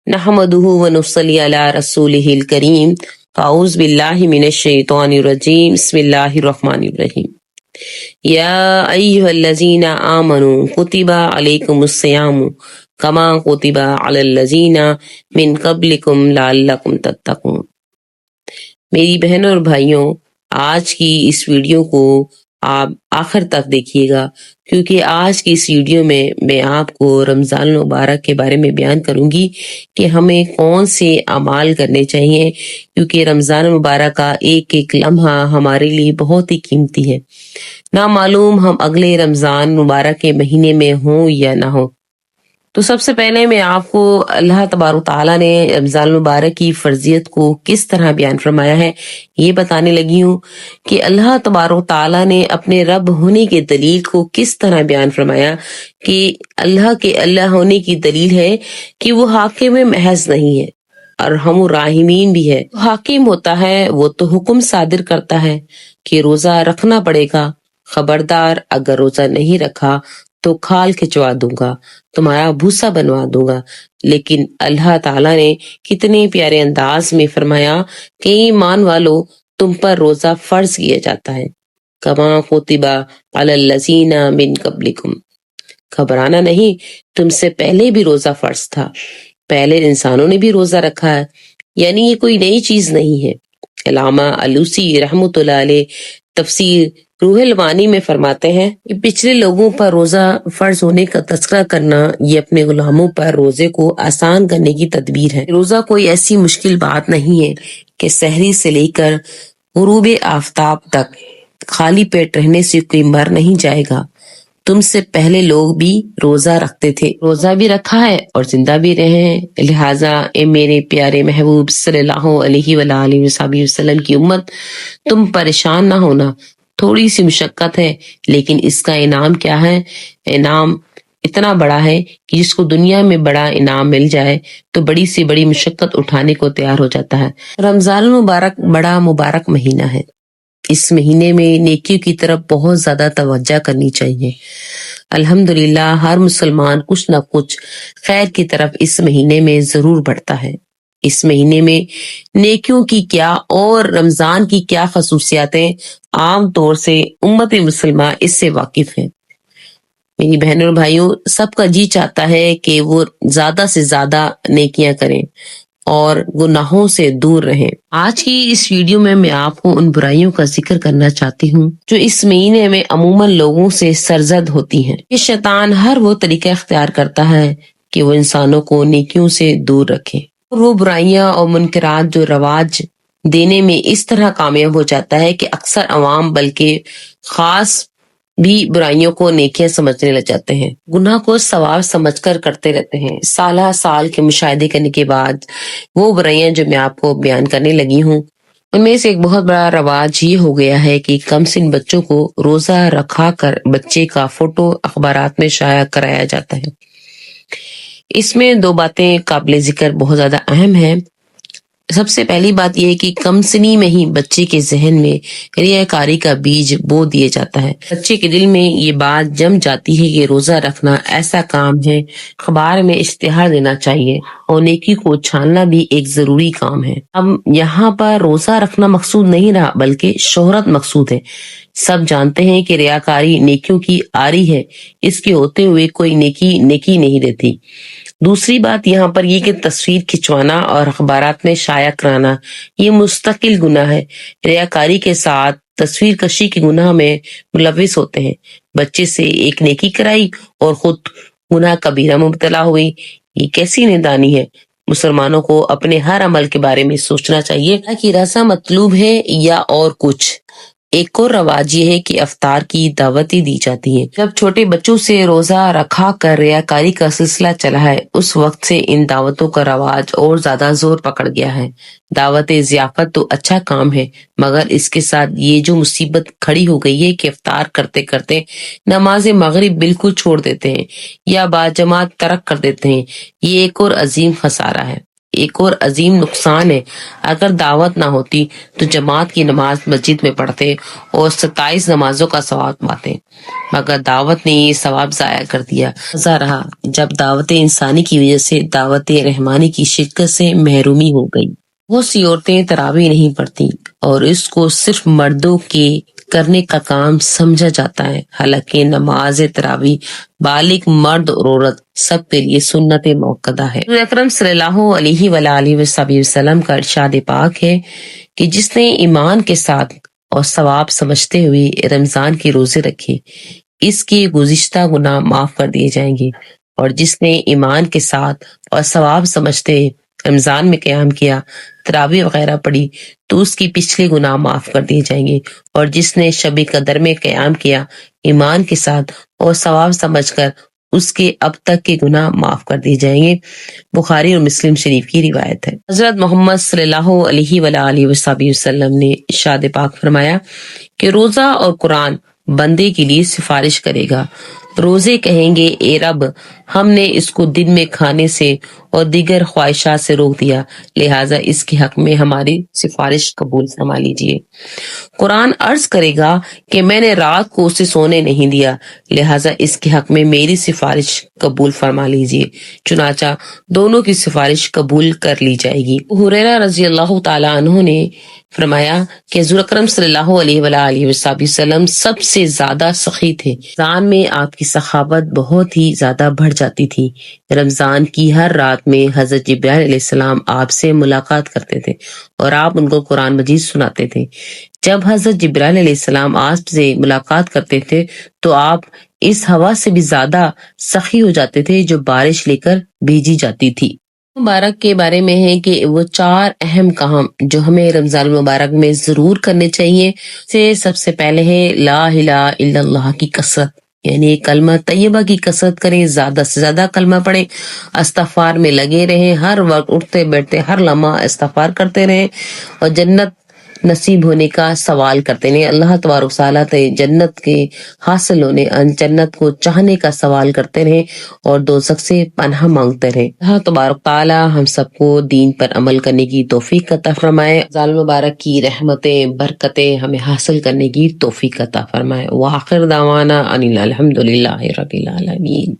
नहमदुहु व नुसल्ली अला रसूलिहिल करीम। अऊज़ु बिल्लाहि मिनश शैतानिर रजीम। बिस्मिल्लाहिर रहमानिर रहीम। या अय्युहल्लज़ीना आमनू कुतिबा अलैकुमुस सियामु कमा कुतिबा अलल लज़ीना मिन क़ब्लिकुम लअल्लकुम तत्तक़ून। मेरी बहनों और भाइयों, आज की इस वीडियो को आप आखिर तक देखिएगा, क्योंकि आज की इस वीडियो में मैं आपको रमज़ान मुबारक के बारे में बयान करूंगी कि हमें कौन से अमाल करने चाहिए, क्योंकि रमज़ान मुबारक का एक एक लम्हा हमारे लिए बहुत ही कीमती है। ना मालूम हम अगले रमज़ान मुबारक के महीने में हों या ना हो। तो सबसे पहले मैं आपको अल्लाह तबारक तआला ने रमज़ान मुबारक की फर्जियत को किस तरह बयान फरमाया है ये बताने लगी हूँ कि अल्लाह तबारक तआला ने अपने रब होने के दलील को किस तरह बयान फरमाया कि अल्लाह के अल्लाह होने की दलील है कि वो हाकिम महज नहीं है और हम राहिमीन भी है। हाकिम होता है वो तो हुक्म सादिर करता है कि रोजा रखना पड़ेगा, खबरदार अगर रोजा नहीं रखा तो खाल खिंचवा दूंगा, तुम्हारा भूसा बनवा दूंगा। लेकिन अल्लाह ताला ने कितने प्यारे अंदाज में फरमाया कि ईमान वालो तुम पर रोजा फर्ज किया जाता है, कमा कुतिबा अलल लज़ीना मिन क़ब्लिकुम। घबराना नहीं, तुमसे पहले भी रोजा फर्ज था, पहले इंसानों ने भी रोजा रखा है, यानी ये कोई नई चीज नहीं है। अल्लामा अलूसी रहमतुल्लाह अलैह तफसीर रूहुल मानी में फरमाते हैं कि पिछले लोगों पर रोजा फर्ज होने का तस्करा करना ये अपने गुलामों पर रोजे को आसान करने की तदबीर है। रोजा कोई ऐसी मुश्किल बात नहीं है कि सहरी से लेकर गुरूब आफताब तक खाली पेट रहने से कोई मर नहीं जाएगा। तुमसे पहले लोग भी रोजा रखते थे, रोजा भी रखा है और जिंदा भी रहे हैं। लिहाजा ए मेरे प्यारे महबूब सल्लल्लाहु अलैहि वसल्लम की उम्मत, तुम परेशान ना होना। थोड़ी सी मुशक्कत है, लेकिन इसका इनाम क्या है? इनाम इतना बड़ा है कि जिसको दुनिया में बड़ा इनाम मिल जाए तो बड़ी से बड़ी मुशक्कत उठाने को तैयार हो जाता है। रमजान मुबारक बड़ा मुबारक महीना है। इस महीने में नेकियों की तरफ बहुत ज्यादा तवज्जो करनी चाहिए। अल्हम्दुलिल्लाह हर मुसलमान कुछ न कुछ खैर की तरफ इस महीने में जरूर बढ़ता है। इस महीने में नेकियों की क्या और रमजान की क्या खसूसियातें आम तौर से उम्मत मुसलमान इससे वाकिफ है। मेरी बहनों और भाइयों, सबका जी चाहता है कि वो ज्यादा से ज्यादा नेकियां करें और गुनाहों से दूर रहें। आज की इस वीडियो में मैं आपको उन बुराइयों का जिक्र करना चाहती हूँ जो इस महीने में अमूमन लोगों से सरजद होती हैं। ये शैतान हर वो तरीका इख्तियार करता है कि वो इंसानों को नेकियों से दूर रखे। वो बुराइयां और मुनकरात जो रवाज देने में इस तरह कामयाब हो जाता है कि अक्सर अवाम बल्कि खास भी बुराइयों को नेकियां समझने लग जाते हैं, गुनाह को सवाब समझकर करते रहते हैं। साल साल के मुशाहिदे करने के बाद वो बुराइयां जो मैं आपको बयान करने लगी हूँ, उनमें से एक बहुत बड़ा रवाज ये हो गया है कि कमसिन बच्चों को रोजा रखा कर बच्चे का फोटो अखबारात में शाया कराया जाता है। इसमें दो बातें काबिल जिक्र बहुत ज्यादा अहम है। सबसे पहली बात यह है कि कम सिनी में ही बच्चे के जहन में रियाकारी का बीज बो दिया जाता है। बच्चे के दिल में ये बात जम जाती है कि रोजा रखना ऐसा काम है, अखबार में इश्तिहार देना चाहिए और नेकी को छानना भी एक जरूरी काम है। अब यहाँ पर रोजा रखना मकसूद नहीं रहा, बल्कि शोहरत मकसूद है। सब जानते हैं कि रियाकारी नेकियों की आरी है, इसके होते हुए कोई नेकी नहीं देती। दूसरी बात यहाँ पर ये कि तस्वीर खिंचवाना और अखबारात में शाया कराना ये मुस्तकिल गुनाह है। रियाकारी के साथ तस्वीर कशी के गुनाह में मुलविस होते हैं। बच्चे से एक नेकी कराई और खुद गुनाह कबीरा में मुब्तला हुई, ये कैसी निदानी है। मुसलमानों को अपने हर अमल के बारे में सोचना चाहिए कि रसा मतलूब है या और कुछ। एक और रवाज ये है कि अफ्तार की दावतें दी जाती हैं। जब छोटे बच्चों से रोजा रखा कर रियाकारी का सिलसिला चला है, उस वक्त से इन दावतों का रवाज और ज्यादा जोर पकड़ गया है। दावत ज़ियाफत तो अच्छा काम है, मगर इसके साथ ये जो मुसीबत खड़ी हो गई है कि अफ्तार करते करते नमाज मगरिब बिल्कुल छोड़ देते हैं या बाजमात तरक कर देते हैं, ये एक और अजीम खसारा है। ایک اور عظیم نقصان ہے، اگر دعوت نہ ہوتی تو جماعت کی نماز مسجد میں پڑھتے اور 27 نمازوں کا ثواب پاتے، مگر دعوت نے یہ ثواب ضائع کر دیا۔ مزہ رہا جب دعوت انسانی کی وجہ سے دعوت رحمانی کی شرکت سے محرومی ہو گئی۔ بہت سی عورتیں تراویح نہیں پڑھتی اور اس کو صرف مردوں کے کرنے کا کام سمجھا جاتا ہے، حالانکہ نماز تراویح بالغ مرد اور عورت سب کے لیے سنت موقدہ ہے۔ حضور اکرم صلی اللہ علیہ وآلہ وسلم کا ارشاد پاک ہے کہ جس نے ایمان کے ساتھ اور ثواب سمجھتے ہوئے رمضان کے روزے رکھے، اس کے گزشتہ گناہ معاف کر دیے جائیں گے، اور جس نے ایمان کے ساتھ اور ثواب سمجھتے رمضان میں قیام کیا، تراویح وغیرہ پڑھی، تو اس کی پچھلے گناہ معاف کر دیے جائیں گے، اور جس نے شب قدر میں قیام کیا ایمان کے ساتھ اور ثواب سمجھ کر، اس کے اب تک کے گناہ معاف کر دیے جائیں گے۔ بخاری اور مسلم شریف کی روایت ہے۔ حضرت محمد صلی اللہ علیہ وآلہ وسلم نے ارشاد پاک فرمایا کہ روزہ اور قرآن بندے کے لیے سفارش کرے گا۔ روزے کہیں گے اے رب، ہم نے اس کو دن میں کھانے سے اور دیگر خواہشات سے روک دیا، لہٰذا اس کے حق میں ہماری سفارش قبول فرما لیجیے۔ قرآن عرض کرے گا کہ میں نے رات کو اسے سونے نہیں دیا، لہٰذا اس کے حق میں میری سفارش قبول فرما لیجیے، چنانچہ دونوں کی سفارش قبول کر لی جائے گی۔ ہریرہ رضی اللہ تعالیٰ عنہ نے فرمایا کہ حضور اکرم صلی اللہ علیہ وآلہ وسلم سب سے زیادہ سخی تھے۔ رمضان میں آپ کی سخاوت بہت ہی زیادہ بڑھ جاتی تھی۔ رمضان کی ہر رات میں حضرت جبرائیل علیہ السلام آپ سے ملاقات کرتے تھے اور آپ ان کو قرآن مجید سناتے تھے۔ جب حضرت جبرائیل علیہ السلام آپ سے ملاقات کرتے تھے تو آپ اس ہوا سے بھی زیادہ سخی ہو جاتے تھے جو بارش لے کر بھیجی جاتی تھی۔ مبارک کے بارے میں ہے کہ وہ 4 اہم کام جو ہمیں رمضان المبارک میں ضرور کرنے چاہیے، سب سے پہلے ہے لا الہ الا اللہ کی کثرت، یعنی کلمہ طیبہ کی کثرت کریں، زیادہ سے زیادہ کلمہ پڑھیں، استغفار میں لگے رہیں، ہر وقت اٹھتے بیٹھتے ہر لمحہ استغفار کرتے رہیں، اور جنت نصیب ہونے کا سوال کرتے رہیں، اللہ تبارک و تعالیٰ سے جنت کے حاصل ہونے، جنت کو چاہنے کا سوال کرتے رہیں، اور دوزخ سے پناہ مانگتے رہیں۔ اللہ تبارک و تعالیٰ ہم سب کو دین پر عمل کرنے کی توفیق عطا فرمائے، رمضان المبارک کی رحمتیں برکتیں ہمیں حاصل کرنے کی توفیق عطا فرمائے۔ وآخر دعوانا ان الحمد للہ رب العالمین۔